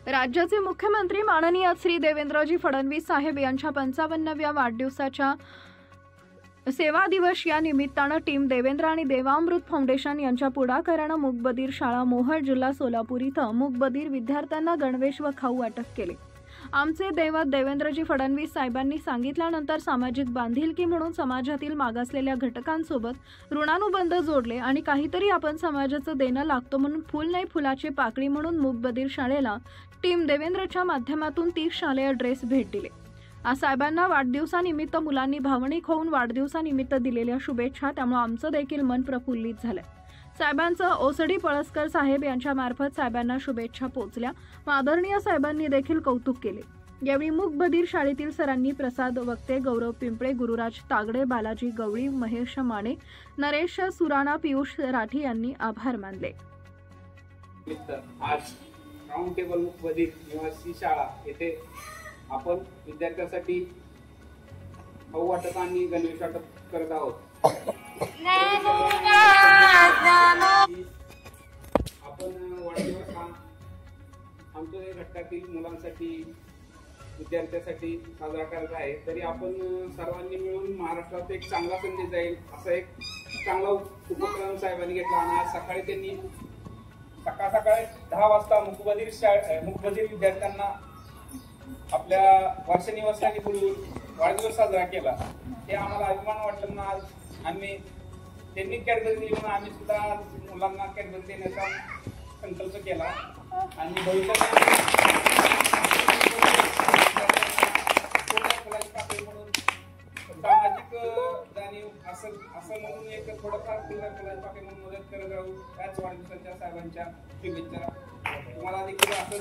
राज्याचे मुख्यमंत्री माननीय श्री देवेंद्रजी फडणवीस साहेब यांच्या 55व्या वाढदिवसाच्या सेवा दिवस या निमित्तानं टीम देवेंद्र आणि देवामृत फाउंडेशन यांच्या पुढाकारानं मूकबधीर शाळा मोहोळ जिल्हा सोलापूर इथं मूकबधीर विद्यार्थ्यांना गणवेश व खाऊ वाटप केले। आमचे दैवत देवेंद्रजी फडणवीस साहेबांनी सांगितल्यानंतर सामाजिक बांधिलकी म्हणून समाजातील मागासलेल्या घटकांसोबत ऋणानुबंध जोडले आणि काहीतरी आपण समाजाचं देणं लागतो म्हणून फुल नाही फुलाची पाकळी म्हणून मूकबधीर शाळेला टीम देवेंद्रच्या माध्यमातून 30 शालेय ड्रेस भेट दिले। आज साहेबांना वाढदिवसानिमित्त मुलांनी भावनिक होऊन वाढदिवसानिमित्त दिलेल्या शुभेच्छा त्यामुळे आमचं देखील मन प्रफुल्लित झालं। साहेबांचं ओसडी पळसकर साहेब यांच्या मार्फत साहेबांना शुभेच्छा पोहोचल्या। आदरणीय साहेबांनी देखील कौतुक केले। यावेळी मूकबधीर शाळेतील सरांनी प्रसाद वक्ते, गौरव पिंपळे, गुरुराज तागडे, बालाजी गवळी, महेश माने, नरेश सुराणा, पियुष राठी यांनी आभार मानले। आज राऊंड टेबल मूकबधीर निवासी शाळा येथे आपण विद्यार्थ्यांसाठी खाऊ वाटप आणि गणवेश वाटप करत आहोत। आपण वाढदिवस हा आमच्या घटकातील मुलांसाठी विद्यार्थ्यांसाठी साजरा करत आहे। तरी आपण सर्वांनी मिळून महाराष्ट्रात एक चांगला संदेश जाईल असा एक चांगला उपक्रम साहेबांनी घेतला आणि आज सकाळी त्यांनी सकाळी 10 वाजता मूकबधीर विद्यार्थ्यांना आपल्या वर्षनिवासाने बोलवून वाढदिवस साजरा केला। हे आम्हाला अभिमान वाटलं ना। आज आम्ही त्यांनी कॅडबरी दिली म्हणून आम्ही सुद्धा मुलांना कॅडबरी देण्याचा संकल्प केला आणि भविष्यात सामाजिक जाणीव असं म्हणून एक थोडंफार फुलाची पाकळी म्हणून मदत करत राहू। त्याच वाढदिवसाच्या साहेबांच्या शुभेच्छा तुम्हाला देखील असं